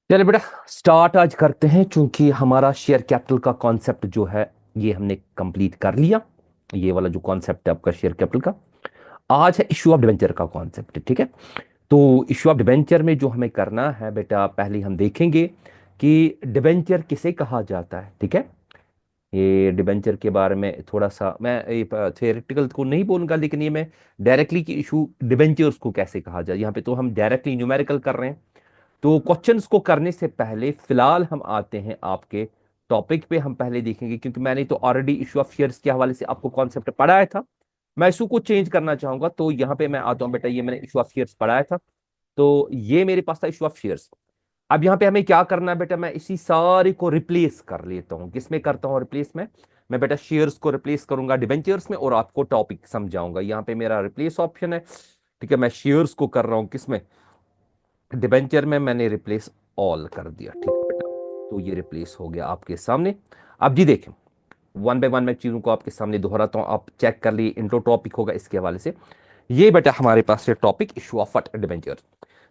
चले बेटा, स्टार्ट आज करते हैं। चूंकि हमारा शेयर कैपिटल का कॉन्सेप्ट जो है ये हमने कंप्लीट कर लिया। ये वाला जो कॉन्सेप्ट है आपका शेयर कैपिटल का, आज है इशू ऑफ डिबेंचर का कॉन्सेप्ट। ठीक है, तो इशू ऑफ डिबेंचर में जो हमें करना है बेटा, पहले हम देखेंगे कि डिबेंचर किसे कहा जाता है। ठीक है, ये डिबेंचर के बारे में थोड़ा सा मैं थियोरेटिकल को नहीं बोलूंगा, लेकिन ये मैं डायरेक्टली कि इशू डिबेंचर्स को कैसे कहा जाए, यहाँ पे तो हम डायरेक्टली न्यूमेरिकल कर रहे हैं। तो क्वेश्चंस को करने से पहले फिलहाल हम आते हैं आपके टॉपिक पे। हम पहले देखेंगे, क्योंकि मैंने तो ऑलरेडी इशू ऑफ शेयर्स के हवाले से आपको कॉन्सेप्ट पढ़ाया था। मैं इशू को चेंज करना चाहूंगा, तो यहाँ पे मैं आता हूँ बेटा। ये मैंने इशू ऑफ शेयर्स पढ़ाया था, तो ये मेरे पास था इशू ऑफ शेयर्स। अब यहाँ पे हमें क्या करना है बेटा, मैं इसी सारे को रिप्लेस कर लेता हूँ। किसमें करता हूँ रिप्लेस में? मैं बेटा शेयर्स को रिप्लेस करूंगा डिबेंचर्स में और आपको टॉपिक समझाऊंगा। यहाँ पे मेरा रिप्लेस ऑप्शन है। ठीक है, मैं शेयर्स को कर रहा हूँ किसमें? डिबेंचर में। मैंने रिप्लेस ऑल कर दिया। ठीक है बेटा, तो ये रिप्लेस हो गया आपके सामने। अब जी देखें, वन बाय वन मैं चीजों को आपके सामने दोहराता हूं, आप चेक कर लिए। इंट्रो टॉपिक होगा इसके हवाले से। ये बेटा हमारे पास है टॉपिक इशू ऑफ डिबेंचर।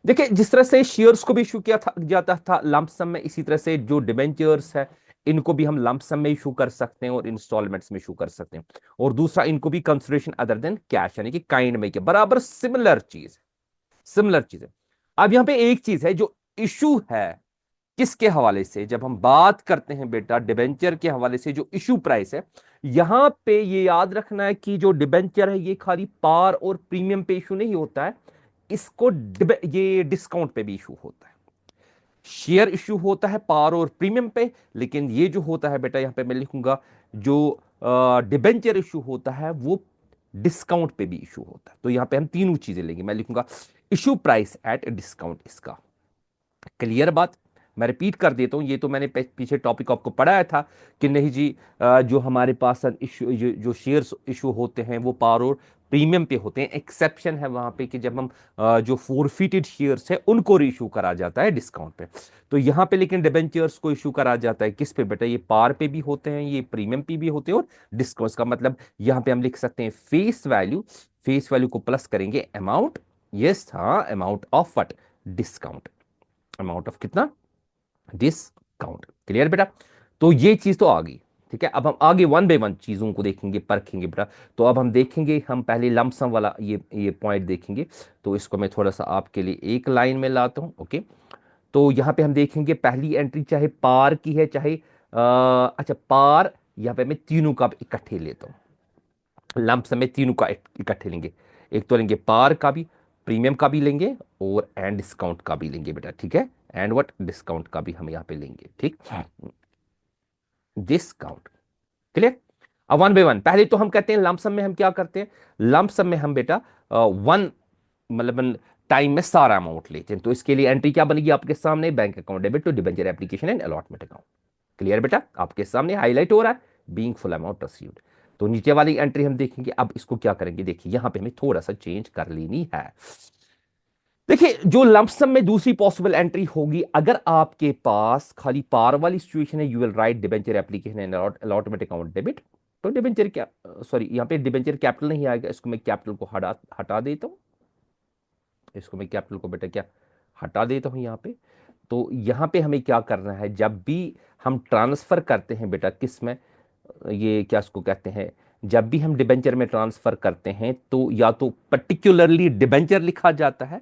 देखिए, जिस तरह से शेयर्स को भी इशू किया था जाता था लंप सम में, इसी तरह से जो डिबेंचर्स है इनको भी हम लंप सम में इशू कर सकते हैं और इंस्टॉलमेंट्स में इशू कर सकते हैं। और दूसरा, इनको भी कंसिडरेशन अदर देन कैश यानी कि काइंड में के बराबर सिमिलर चीज, सिमिलर चीज है। अब यहां पे एक चीज है जो इशू है किसके हवाले से, जब हम बात करते हैं बेटा डिबेंचर के हवाले से, जो इशू प्राइस है, यहां पे ये याद रखना है कि जो डिबेंचर है ये खाली पार और प्रीमियम पे इशू नहीं होता है, इसको ये डिस्काउंट पे भी इशू होता है। शेयर इशू होता है पार और प्रीमियम पे, लेकिन ये जो होता है बेटा, यहां पे मैं लिखूंगा, जो डिबेंचर इशू होता है वो डिस्काउंट पे भी इशू होता है। तो यहां पे हम तीनों चीजें लेंगे। मैं लिखूंगा इशू प्राइस एट डिस्काउंट, इसका क्लियर बात। मैं रिपीट कर देता हूं, ये तो मैंने पीछे टॉपिक आपको पढ़ाया था कि नहीं जी, जो हमारे पास इशू जो शेयर्स इशू होते हैं वो पार और प्रीमियम पे होते हैं। एक्सेप्शन है वहां पे कि जब हम जो फोरफिटेड शेयर्स है उनको रीइशू करा जाता है डिस्काउंट पे। तो यहां पे लेकिन डिबेंचर्स को इशू करा जाता है किस पे बेटा? ये पार पे भी होते हैं, ये प्रीमियम पे भी होते हैं और डिस्काउंट का मतलब यहां पे हम लिख सकते हैं फेस वैल्यू। फेस वैल्यू को प्लस करेंगे अमाउंट। यस हाँ, amount of what? Discount. Amount of कितना? डिस्काउंट। क्लियर बेटा? तो ये चीज तो आ गई। ठीक है, अब हम आगे वन बाय वन चीजों को देखेंगे, परखेंगे बेटा। तो अब हम देखेंगे, हम पहले लमसम वाला ये पॉइंट देखेंगे। तो इसको मैं थोड़ा सा आपके लिए एक लाइन में लाता हूं। ओके, तो यहां पे हम देखेंगे पहली एंट्री चाहे पार की है चाहे अच्छा पार, यहां पे मैं तीनों का इकट्ठे लेता हूं। लमसम में तीनों का इकट्ठे लेंगे। एक तो लेंगे पार का भी, प्रीमियम का भी लेंगे और एंड डिस्काउंट का भी लेंगे बेटा। ठीक है, एंड व्हाट? डिस्काउंट का भी हम यहाँ पे लेंगे। ठीक, डिस्काउंट। क्लियर? अब वन बाय वन, पहले तो हम कहते हैं लमसम में हम क्या करते हैं? लमसम में हम बेटा वन मतलब टाइम में सारा अमाउंट लेते हैं। तो इसके लिए एंट्री क्या बनेगी आपके सामने? Bank account debit to debenture application and allotment account. Clear बेटा? आपके सामने हाईलाइट हो रहा है बीइंग फुल अमाउंट रिसीव्ड। तो नीचे वाली एंट्री हम देखेंगे। अब इसको क्या करेंगे, देखिए यहां पे हमें थोड़ा सा चेंज कर लेनी है। देखिए, जो लमसम में दूसरी पॉसिबल एंट्री होगी, अगर आपके पास खाली पार वाली सिचुएशन है, you will write debenture application and allotment account debit. तो डिबेंचर क्या, सॉरी यहाँ पे डिबेंचर कैपिटल नहीं आएगा, इसको मैं कैपिटल को हटा हटा देता हूँ। इसको मैं कैपिटल को बेटा क्या हटा देता हूँ यहाँ पे। तो यहाँ पे हमें क्या करना है, जब भी हम ट्रांसफर करते हैं बेटा किस में, ये क्या इसको कहते हैं, जब भी हम डिबेंचर में ट्रांसफर करते हैं तो या तो पर्टिकुलरली डिबेंचर लिखा जाता है,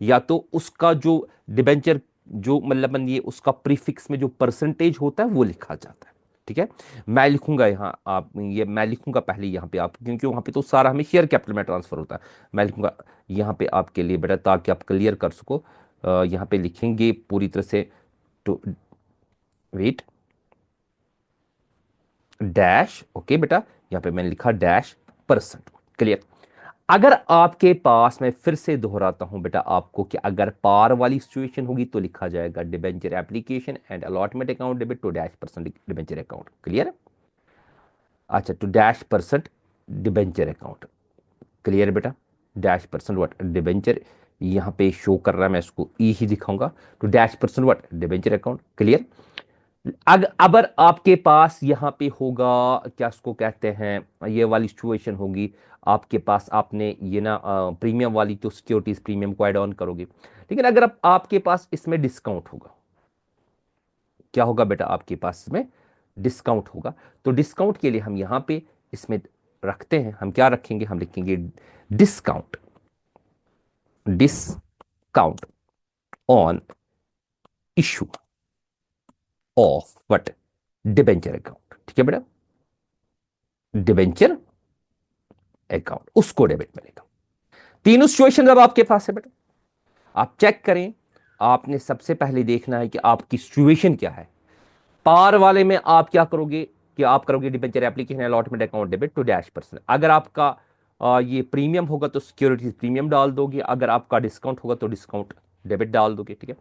या तो उसका जो डिबेंचर जो मतलब ये उसका प्रीफिक्स में जो परसेंटेज होता है वो लिखा जाता है। ठीक है, मैं लिखूंगा यहाँ, आप ये मैं लिखूंगा पहले यहाँ पे आप, क्योंकि वहां पे तो सारा हमें शेयर कैपिटल में ट्रांसफर होता है। मैं लिखूंगा यहाँ पे आपके लिए बेटा, ताकि आप क्लियर कर सको। यहाँ पे लिखेंगे पूरी तरह से, टू वेट डैश। ओके बेटा, यहां पे मैंने लिखा डैश परसेंट। क्लियर? अगर आपके पास, मैं फिर से दोहराता हूं बेटा आपको, कि अगर पार वाली सिचुएशन होगी तो लिखा जाएगा debenture application and allotment account debit to dash percent debenture account. Clear? अच्छा, to dash percent debenture account. Clear बेटा? Dash percent what? डिबेंचर। यहां पे शो कर रहा है, मैं इसको ई ही दिखाऊंगा। To dash percent what? Debenture account. Clear? अगर आपके पास यहां पे होगा, क्या इसको कहते हैं, ये वाली सिचुएशन होगी आपके पास, आपने ये ना प्रीमियम वाली तो सिक्योरिटीज प्रीमियम को ऐड ऑन करोगे, लेकिन अगर आपके पास इसमें डिस्काउंट होगा, क्या होगा बेटा, आपके पास में डिस्काउंट होगा। तो डिस्काउंट के लिए हम यहां पे इसमें रखते हैं, हम क्या रखेंगे, हम लिखेंगे discount, discount on issue of what, debenture account. ठीक है बेटा, डिबेंचर अकाउंट, उसको डेबिट मिलेगा। तीनों सिचुएशन अब आपके पास है बेटा, आप चेक करें। आपने सबसे पहले देखना है कि आपकी सिचुएशन क्या है। पार वाले में आप क्या करोगे कि आप करोगे debenture application allotment account debit to dash person. अगर आपका ये प्रीमियम होगा तो सिक्योरिटीज प्रीमियम डाल दोगे, अगर आपका डिस्काउंट होगा तो डिस्काउंट डेबिट डाल दोगे। ठीक है,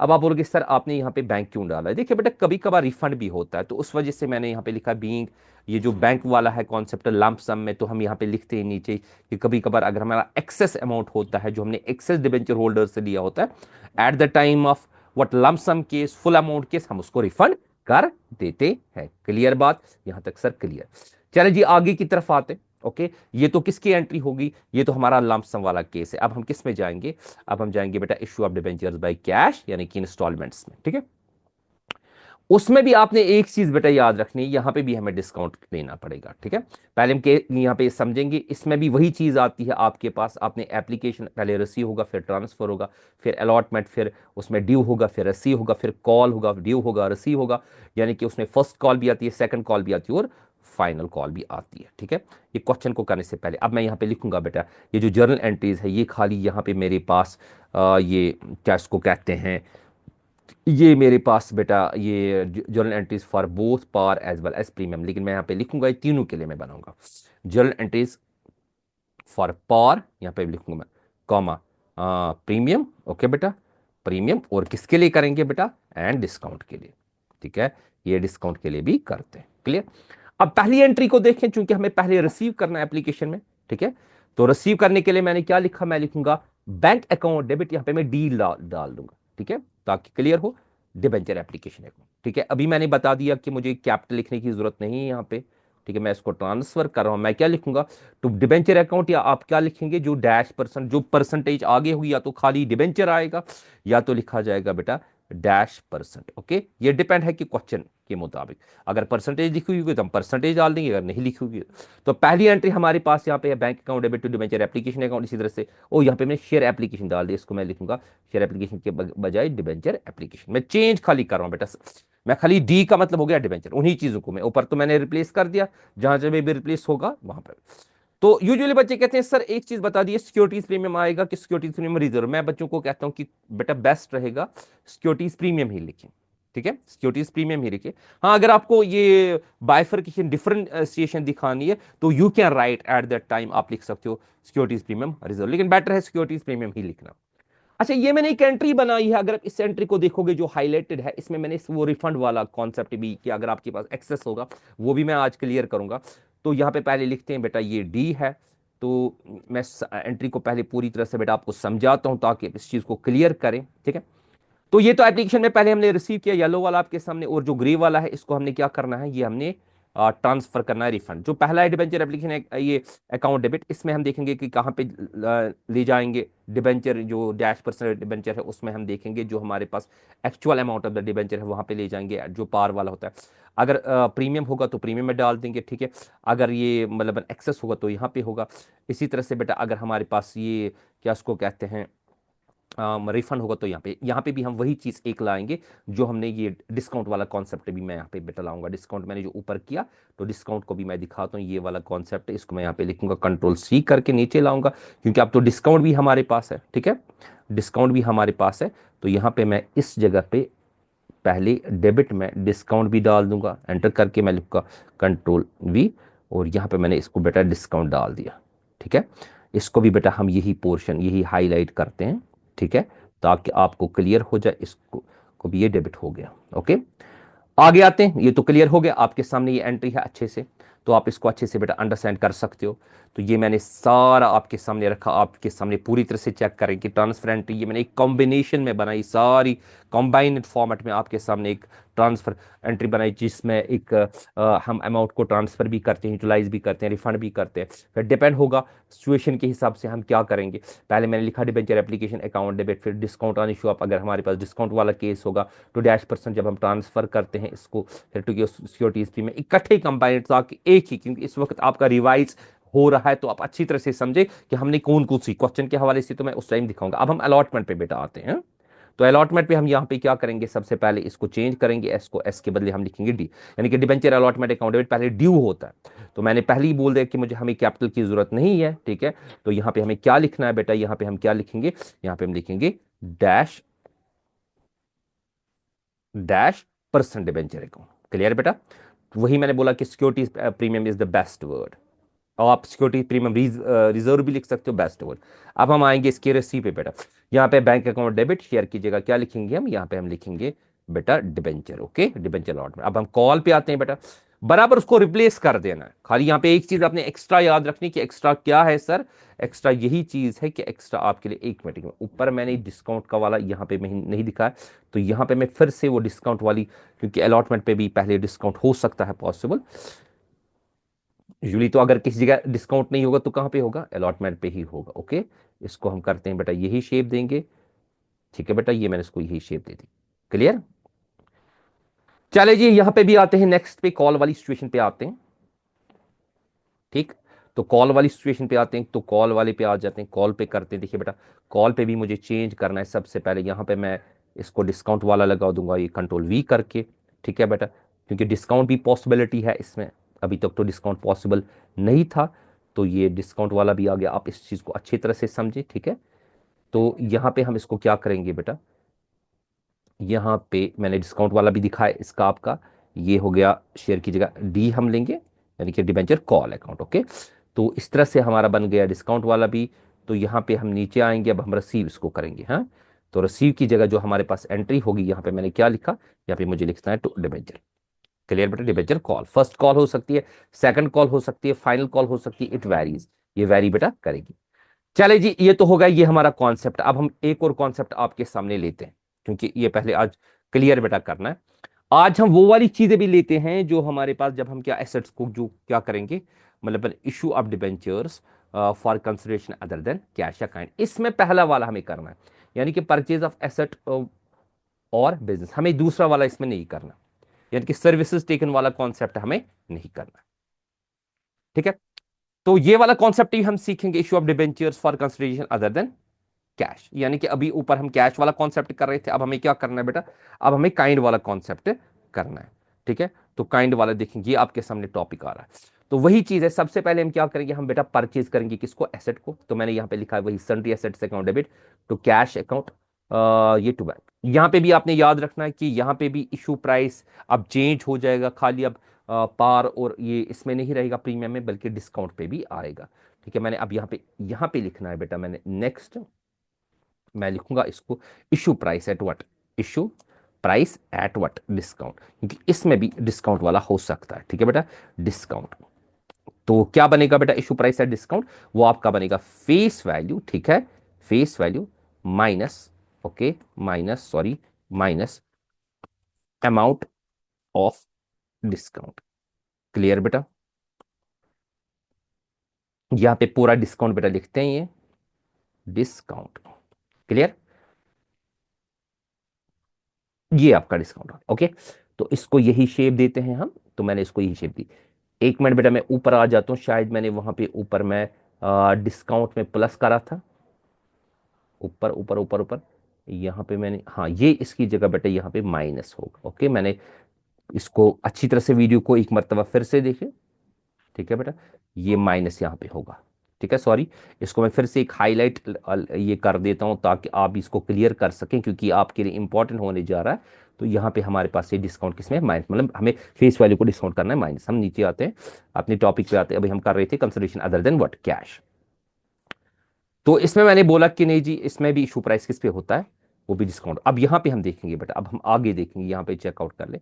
अब आप बोलोगे सर आपने यहाँ पे बैंक क्यों डाला है। देखिए बेटा, कभी कभार रिफंड भी होता है, तो उस वजह से मैंने यहाँ पे लिखा बीइंग, ये जो बैंक वाला है कॉन्सेप्ट लंप सम में, तो हम यहाँ पे लिखते हैं नीचे कि कभी कभार अगर हमारा एक्सेस अमाउंट होता है जो हमने एक्सेस डिबेंचर होल्डर से लिया होता है at the time of what lump sum case, full amount case, हम उसको रिफंड कर देते हैं। क्लियर बात, यहां तक सर क्लियर। चले जी आगे की तरफ आते। ओके, ये तो किसकी एंट्री होगी, ये तो हमारा लंप सम वाला केस है। अब हम किस में जाएंगे, अब हम जाएंगे बेटा issue of debentures by cash, यानी कि इंस्टॉलमेंट्स में। ठीक है, उसमें भी आपने एक चीज बेटा याद रखनी है, यहां पे भी हमें डिस्काउंट देना पड़ेगा। ठीक है, पहले हम यहां पे समझेंगे, इसमें भी वही चीज आती है आपके पास। आपने एप्लीकेशन पहले रिसीव होगा, फिर ट्रांसफर होगा, फिर अलॉटमेंट, फिर उसमें ड्यू होगा, फिर रिसीव होगा, फिर कॉल होगा, ड्यू होगा, रिसीव होगा, यानी कि उसमें फर्स्ट कॉल भी आती है, सेकंड कॉल भी आती है, और फाइनल कॉल भी आती है। ठीक है, ये क्वेश्चन को करने से पहले अब मैं यहां पे लिखूंगा बेटा, ये जो जर्नल एंट्रीज है ये खाली यहां पे मेरे पास ये क्या इसको कहते हैं, ये मेरे पास बेटा ये journal entries for both par as well as premium, लेकिन मैं यहाँ पे लिखूंगा ये तीनों के लिए मैं बनाऊंगा जर्नल एंट्रीज फॉर पार, यहाँ पे लिखूंगा मैं कॉमा प्रीमियम। ओके बेटा, प्रीमियम, और किसके लिए करेंगे बेटा, एंड डिस्काउंट के लिए। ठीक है, ये डिस्काउंट के लिए भी करते हैं। क्लियर। अब पहली एंट्री को देखें, चूंकि हमें पहले रिसीव करना है एप्लीकेशन में। ठीक है, तो रिसीव करने के लिए मैंने क्या लिखा, मैं लिखूंगा बैंक अकाउंट डेबिट, यहां पे मैं डी डाल दूंगा। ठीक है, ताकि क्लियर हो, डिबेंचर एप्लीकेशन अकाउंट। ठीक है, अभी मैंने बता दिया कि मुझे कैपिटल लिखने की जरूरत नहीं है यहाँ पे। ठीक है, मैं इसको ट्रांसफर कर रहा हूं, मैं क्या लिखूंगा तो डिबेंचर अकाउंट, या आप क्या लिखेंगे जो डैश परसेंट, जो परसेंटेज आगे हुई, या तो खाली डिबेंचर आएगा या तो लिखा जाएगा बेटा डैश परसेंट। ओके, ये डिपेंड है कि क्वेश्चन के मुताबिक, अगर परसेंटेज लिखी हुई होगी तो हम परसेंटेज डाल देंगे, अगर नहीं लिखी हुई तो पहली एंट्री हमारे पास यहाँ पे है bank account debit to debenture application account. इसी तरह से ओ यहाँ पे मैंने शेयर एप्लीकेशन डाल दी, इसको मैं लिखूंगा शेयर एप्लीकेशन के बजाय डिबेंचर एप्लीकेशन। मैं चेंज खाली कर रहा हूँ बेटा, मैं खाली डी का मतलब हो गया डिबेंचर, उन्हीं चीजों को मैं ऊपर तो मैंने रिप्लेस कर दिया, जहां जब भी रिप्लेस होगा वहां पर। तो यूजुअली बच्चे कहते हैं सर एक चीज बता दिए, सिक्योरिटीज प्रीमियम आएगा कि सिक्योरिटीज प्रीमियम रिजर्व। मैं बच्चों को कहता हूं कि बेटा बेस्ट रहेगा सिक्योरिटीज प्रीमियम ही लिखें। ठीक है, सिक्योरिटीज प्रीमियम ही लिखिए। हाँ, अगर आपको ये बाइफर्केशन डिफरेंशिएशन दिखानी है तो you can write at that time, आप लिख सकते हो सिक्योरिटीज प्रीमियम रिजर्व, लेकिन बेटर है सिक्योरिटीज प्रीमियम ही लिखना। अच्छा, ये मैंने एक एंट्री बनाई है, अगर आप इस एंट्री को देखोगे जो हाईलाइटेड है, इसमें मैंने वो रिफंड वाला कॉन्सेप्ट भी कि अगर आपके पास एक्सेस होगा, वो भी मैं आज क्लियर करूंगा। तो यहाँ पे पहले लिखते हैं बेटा ये डी है। तो मैं एंट्री को पहले पूरी तरह से बेटा आपको समझाता हूं ताकि इस चीज को क्लियर करें। ठीक है, तो ये तो एप्लीकेशन में पहले हमने रिसीव किया, येलो वाला आपके सामने, और जो ग्रे वाला है इसको हमने क्या करना है, ये हमने ट्रांसफर करना है रिफंड। जो पहला है डिबेंचर एप्लीकेशन है, ये अकाउंट डेबिट, इसमें हम देखेंगे कि कहाँ पे ले जाएंगे डिबेंचर, जो डैश परसेंट डिबेंचर है उसमें हम देखेंगे जो हमारे पास actual amount of the debenture है वहां पे ले जाएंगे, जो पार वाला होता है। अगर प्रीमियम होगा तो प्रीमियम में डाल देंगे। ठीक है, अगर ये मतलब एक्सेस होगा तो यहाँ पे होगा। इसी तरह से बेटा अगर हमारे पास ये क्या उसको कहते हैं रिफंड होगा तो यहाँ पे भी हम वही चीज़ एक लाएंगे जो हमने ये डिस्काउंट वाला कॉन्सेप्ट भी मैं यहाँ पे बेटा लाऊंगा। डिस्काउंट मैंने जो ऊपर किया, तो डिस्काउंट को भी मैं दिखाता हूँ, ये वाला कॉन्सेप्ट है, इसको मैं यहाँ पे लिखूंगा कंट्रोल सी करके नीचे लाऊंगा, क्योंकि अब तो डिस्काउंट भी हमारे पास है। ठीक है, डिस्काउंट भी हमारे पास है, तो यहाँ पे मैं इस जगह पे पहले डेबिट में डिस्काउंट भी डाल दूंगा, एंटर करके मैं लिखूंगा कंट्रोल वी, और यहाँ पे मैंने इसको बेटा डिस्काउंट डाल दिया। ठीक है, इसको भी बेटा हम यही पोर्शन यही हाईलाइट करते हैं। ठीक है, ताकि आपको क्लियर हो जाए, इसको को भी ये डेबिट हो गया। ओके, आगे आते हैं, ये तो क्लियर हो गया आपके सामने, ये एंट्री है अच्छे से, तो आप इसको अच्छे से बेटा अंडरस्टैंड कर सकते हो। तो ये मैंने सारा आपके सामने रखा, आपके सामने पूरी तरह से चेक करें कि ट्रांसपेरेंट, ये मैंने एक कॉम्बिनेशन में बनाई, सारी कॉम्बाइंड फॉर्मेट में आपके सामने एक ट्रांसफर एंट्री बनाई, जिसमें एक हम अमाउंट को ट्रांसफर भी करते हैं, यूटिलाइज भी करते हैं, रिफंड भी करते हैं। फिर डिपेंड होगा सिचुएशन के हिसाब से हम क्या करेंगे। पहले मैंने लिखा डिबेंचर एप्लीकेशन अकाउंट डेबिट, फिर डिस्काउंट ऑन इशू अप, अगर हमारे पास डिस्काउंट वाला केस होगा तो -% जब हम ट्रांसफर करते हैं इसको, फिर टू सिक्योरिटीज में इकट्ठे कंबाइंड, ताकि एक ही, क्योंकि इस वक्त आपका रिवाइज हो रहा है तो आप अच्छी तरह से समझे कि हमने कौन कौन सी क्वेश्चन के हवाले से, तो मैं उस टाइम दिखाऊंगा। अब हम अलॉटमेंट पे बेटा आते हैं। तो अलॉटमेंट पे हम यहाँ पे क्या करेंगे, सबसे पहले इसको चेंज करेंगे, एस को एस के बदले हम लिखेंगे डी, यानी कि डिबेंचर अलॉटमेंट अकाउंट डेबिट पहले ड्यू होता है। तो मैंने पहले ही बोल दिया कि मुझे हमें कैपिटल की जरूरत नहीं है, ठीक है। तो यहाँ पे हमें क्या लिखना है बेटा, यहाँ पे हम क्या लिखेंगे, यहाँ पे हम लिखेंगे डैश % डिबेंचर अकाउंट। क्लियर बेटा। वही मैंने बोला कि security premium is the best word, और आप सिक्योरिटी प्रीमियम रिजर्व भी लिख सकते हो, बेस्ट वर्ड। अब हम आएंगे इसके रेसिपी पे बेटा, यहाँ पे बैंक अकाउंट डेबिट शेयर की जगह क्या लिखेंगे हम, यहाँ पे हम लिखेंगे बेटा डिबेंचर, ओके, डिबेंचर अलॉटमेंट। अब हम कॉल पे आते हैं बेटा, बराबर उसको रिप्लेस कर देना है। खाली यहाँ पे एक चीज आपने एक्स्ट्रा याद रखनी कि एक्स्ट्रा क्या है सर, एक्स्ट्रा यही चीज है कि एक्स्ट्रा आपके लिए एक मिनट में, ऊपर मैंने डिस्काउंट का वाला यहाँ पे नहीं दिखाया, तो यहाँ पे मैं फिर से वो डिस्काउंट वाली, क्योंकि अलॉटमेंट पे भी पहले डिस्काउंट हो सकता है पॉसिबल, यूजली तो अगर किसी जगह डिस्काउंट नहीं होगा तो कहां पे होगा, अलॉटमेंट पे ही होगा, ओके। इसको हम करते हैं बेटा यही शेप देंगे, ठीक है बेटा, ये मैंने इसको यही शेप दे दी। क्लियर। चले जी यहां पे भी आते हैं, नेक्स्ट पे कॉल वाली सिचुएशन पे आते हैं, ठीक। तो कॉल वाली सिचुएशन पे आते हैं, तो कॉल वाले पे आ जाते हैं, कॉल पे करते हैं। देखिए बेटा, कॉल पे भी मुझे चेंज करना है। सबसे पहले यहां पे मैं इसको डिस्काउंट वाला लगा दूंगा, ये कंट्रोल V करके, ठीक है बेटा, क्योंकि डिस्काउंट भी पॉसिबिलिटी है इसमें, अभी तक तो डिस्काउंट पॉसिबल नहीं था, तो ये डिस्काउंट वाला भी आ गया। आप इस चीज को अच्छी तरह से समझे, ठीक है। तो यहां पे हम इसको क्या करेंगे बेटा, यहाँ पे मैंने डिस्काउंट वाला भी दिखाया इसका, आपका ये हो गया, शेयर की जगह डी हम लेंगे, यानी कि डिबेंचर कॉल अकाउंट, ओके। तो इस तरह से हमारा बन गया डिस्काउंट वाला भी। तो यहाँ पे हम नीचे आएंगे, अब हम रिसीव इसको करेंगे, हाँ। तो रिसीव की जगह जो हमारे पास एंट्री होगी, यहाँ पे मैंने क्या लिखा, यहाँ पे मुझे लिखना है टू डिबेंचर। क्लियर बेटा, डिबेंचर कॉल फर्स्ट कॉल हो सकती है, सेकंड कॉल हो सकती है, फाइनल कॉल हो सकती है, इट वेरीज, ये वेरी बेटा करेगी। चले जी, ये तो होगा ये हमारा कॉन्सेप्ट। अब हम एक और कॉन्सेप्ट आपके सामने लेते हैं, क्योंकि ये पहले आज क्लियर बेटा करना है। आज हम वो वाली चीजें भी लेते हैं जो हमारे पास, जब हम क्या एसेट्स को जो क्या करेंगे, मतलब issue of debentures for consideration other than cash या काइंड, इसमें पहला वाला हमें करना है, यानी कि परचेज ऑफ एसेट और बिजनेस, हमें दूसरा वाला इसमें नहीं करना, यानी कि सर्विसेज टेकन वाला कॉन्सेप्ट हमें नहीं करना, ठीक है। तो ये वाला कॉन्सेप्ट ही हम सीखेंगे, issue of debentures for consideration other than cash, यानी कि अभी ऊपर हम कैश वाला कॉन्सेप्ट कर रहे थे, अब हमें क्या करना है बेटा, अब हमें काइंड वाला कॉन्सेप्ट करना है, ठीक है। तो काइंड वाला देखेंगे, ये आपके सामने टॉपिक आ रहा है। तो वही चीज है, सबसे पहले हम क्या करेंगे, हम बेटा परचेज करेंगे किसको, एसेट को। तो मैंने यहां पे लिखा है वही sundry assets account debit to cash account, ये टू बैंक। यहां पे भी आपने याद रखना है कि यहां पे भी इशू प्राइस अब चेंज हो जाएगा, खाली अब पार और ये इसमें नहीं रहेगा प्रीमियम में, बल्कि डिस्काउंट पे भी आएगा, ठीक है। मैंने अब यहाँ पे लिखना है बेटा, मैंने नेक्स्ट मैं लिखूंगा इसको issue price at what, issue price at what discount, क्योंकि इसमें भी डिस्काउंट वाला हो सकता है, ठीक है बेटा, डिस्काउंट। तो क्या बनेगा बेटा, इशू प्राइस एट डिस्काउंट, वो आपका बनेगा फेस वैल्यू, ठीक है, face value minus, okay, minus sorry, minus amount of discount. Clear बेटा। यहां पे पूरा डिस्काउंट बेटा लिखते हैं, ये डिस्काउंट। क्लियर, ये आपका डिस्काउंट, ओके। तो इसको यही शेप देते हैं हम, तो मैंने इसको यही शेप दी। एक मिनट बेटा, मैं ऊपर आ जाता हूँ, शायद मैंने वहां पे ऊपर मैं डिस्काउंट में प्लस करा था, ऊपर ऊपर ऊपर ऊपर, यहाँ पे मैंने, हाँ, ये इसकी जगह बेटा यहाँ पे माइनस होगा, ओके। मैंने इसको अच्छी तरह से वीडियो को एक मरतबा फिर से देखें, ठीक है बेटा, ये माइनस यहाँ पे होगा, ठीक है, सॉरी। इसको मैं फिर से एक हाईलाइट ये कर देता हूँ ताकि आप इसको क्लियर कर सकें, क्योंकि आपके लिए इंपॉर्टेंट होने जा रहा है। तो यहाँ पे हमारे पास ये डिस्काउंट किसमें है, माइनस, मतलब हमें फेस वैल्यू को डिस्काउंट करना है, माइनस। हम नीचे आते हैं, अपने टॉपिक पे आते हैं, अभी हम कर रहे थे consideration other than what, cash. तो इसमें मैंने बोला कि नहीं जी, इसमें भी इशू प्राइस किस पे होता है, वो भी डिस्काउंट। अब यहाँ पे हम देखेंगे बेटा, अब हम आगे देखेंगे, यहाँ पे चेकआउट कर ले।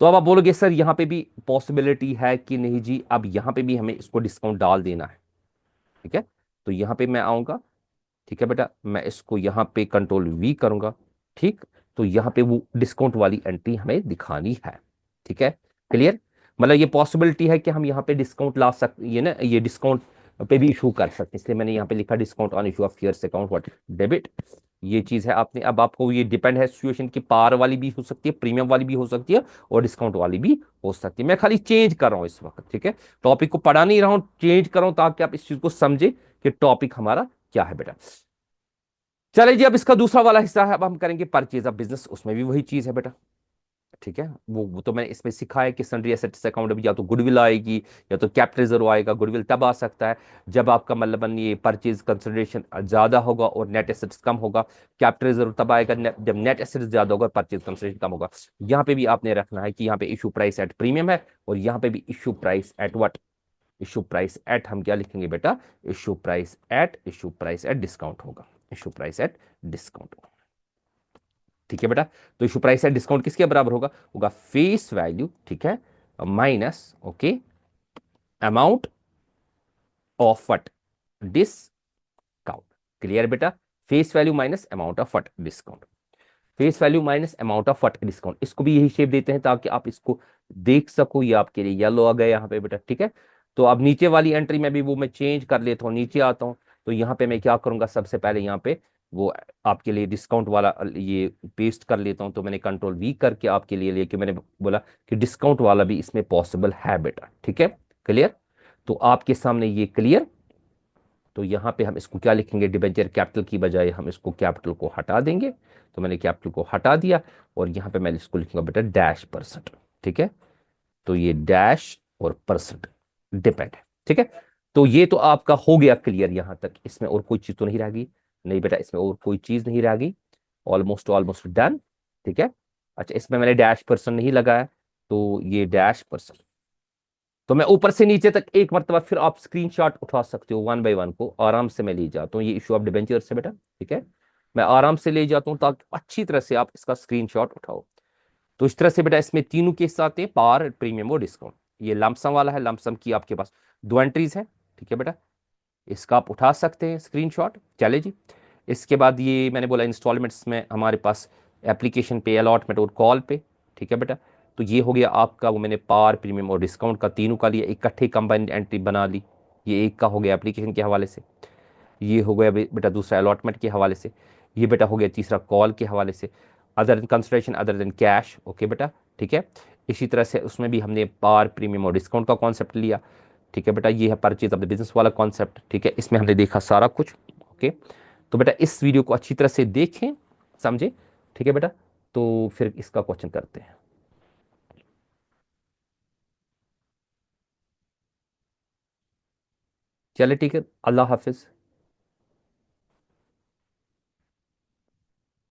तो अब आप बोलोगे सर यहाँ पे भी पॉसिबिलिटी है कि नहीं जी, अब यहाँ पे भी हमें इसको डिस्काउंट डाल देना है। ठीक है। तो यहाँ पे मैं आऊंगा, ठीक है बेटा, मैं इसको यहाँ पे कंट्रोल वी करूंगा, ठीक। तो यहाँ पे वो डिस्काउंट वाली एंट्री हमें दिखानी है, ठीक है। क्लियर? मतलब ये पॉसिबिलिटी है कि हम यहाँ पे डिस्काउंट ला सकते, ये ना, ये डिस्काउंट पे भी इशू कर सकते हैं, इसलिए मैंने यहाँ पे लिखा discount on issue of shares account what debit. ये चीज है आपने, अब आपको ये डिपेंड है सिचुएशन की, पार वाली भी हो सकती है, प्रीमियम वाली भी हो सकती है, और डिस्काउंट वाली भी हो सकती है। मैं खाली चेंज कर रहा हूँ इस वक्त, ठीक है। टॉपिक को पढ़ा नहीं रहा हूँ, चेंज कर रहा हूँ ताकि आप इस चीज को समझे कि टॉपिक हमारा क्या है बेटा। चलिए जी, अब इसका दूसरा वाला हिस्सा है, अब हम करेंगे परचेज ऑफ बिजनेस, उसमें भी वही चीज है बेटा, ठीक है। वो तो मैंने इसमें सिखाया है कि सन्ड्री एसेट्स अकाउंट में या तो गुडविल आएगी या तो कैपिटल रिजर्व आएगा। गुडविल तब आ सकता है जब आपका मतलब ये परचेज कंसिडरेशन ज्यादा होगा और नेट एसेट्स कम होगा। कैपिटल रिजर्व तब आएगा जब नेट एसेट्स ज्यादा होगा, परचेज कंसिडरेशन कम होगा। यहाँ पे भी आपने रखना है कि यहाँ पे इशू प्राइस एट प्रीमियम है, और यहाँ पे भी issue price at what, issue price at, हम क्या लिखेंगे बेटा, इशू प्राइस एट डिस्काउंट होगा, इशू प्राइस एट डिस्काउंट, ठीक है बेटा। तो इशू प्राइस एट डिस्काउंट किसके बराबर होगा, होगा फेस वैल्यू, ठीक है, minus okay amount of what, discount. Clear बेटा? Face value minus amount of what, discount. Face value minus amount of what, discount, इसको भी यही शेप देते हैं ताकि आप इसको देख सको। ये आपके लिए येलो आ गया यहाँ पे बेटा, ठीक है। तो अब नीचे वाली एंट्री में भी वो मैं चेंज कर लेता हूँ, नीचे आता हूँ। तो यहाँ पे मैं क्या करूंगा, सबसे पहले यहाँ पे वो आपके लिए डिस्काउंट वाला ये पेस्ट कर लेता हूँ। तो मैंने कंट्रोल वी करके आपके लिए लेके मैंने बोला कि डिस्काउंट वाला भी इसमें पॉसिबल है बेटा, ठीक है। क्लियर? तो आपके सामने ये क्लियर। तो यहाँ पे हम इसको क्या लिखेंगे, डिबेंचर कैपिटल की बजाय हम इसको कैपिटल को हटा देंगे। तो मैंने कैपिटल को हटा दिया, और यहाँ पे मैं इसको लिखूंगा बेटा डैश परसेंट, ठीक है। तो ये डैश और परसेंट डिपेंड है, ठीक है। तो ये तो आपका हो गया क्लियर यहां तक, इसमें और कोई चीज तो नहीं रह गई? नहीं बेटा, इसमें और कोई चीज नहीं रह गई, ऑलमोस्ट ऑलमोस्ट डन, ठीक है। अच्छा, इसमें मैंने डैश परसेंट नहीं लगाया, तो ये डैश परसेंट। तो मैं ऊपर से नीचे तक एक मरतबा फिर आप स्क्रीनशॉट उठा सकते हो, वन बाय वन को आराम से मैं ले जाता हूँ। ये इशू ऑफ डिबेंचर से बेटा, ठीक है, मैं आराम से ले जाता हूँ ताकि अच्छी तरह से आप इसका स्क्रीनशॉट उठाओ। तो इस तरह से बेटा इसमें तीनों केस आते हैं, पार, प्रीमियम और डिस्काउंट। ये लमसम वाला है, लमसम की आपके पास दो एंट्रीज है, ठीक है बेटा, इसका आप उठा सकते हैं स्क्रीनशॉट। चले जी, इसके बाद ये मैंने बोला इंस्टॉलमेंट्स में हमारे पास एप्लीकेशन पे, अलॉटमेंट और कॉल पे, ठीक है बेटा। तो ये हो गया आपका, वो मैंने पार, प्रीमियम और डिस्काउंट का तीनों का लिया, इकट्ठे कंबाइंड एंट्री बना ली। ये एक का हो गया एप्लीकेशन के हवाले से, ये हो गया बेटा दूसरा अलॉटमेंट के हवाले से, ये बेटा हो गया तीसरा कॉल के हवाले से, other than consideration other than cash, okay बेटा, ठीक है। इसी तरह से उसमें भी हमने पार, प्रीमियम और डिस्काउंट का कॉन्सेप्ट लिया, ठीक है बेटा। ये है परचेज ऑफ द बिजनेस वाला कॉन्सेप्ट, ठीक है, इसमें हमने देखा सारा कुछ, ओके। तो बेटा इस वीडियो को अच्छी तरह से देखें, समझे, ठीक है बेटा। तो फिर इसका क्वेश्चन करते हैं। चले ठीक है, अल्लाह हाफिज।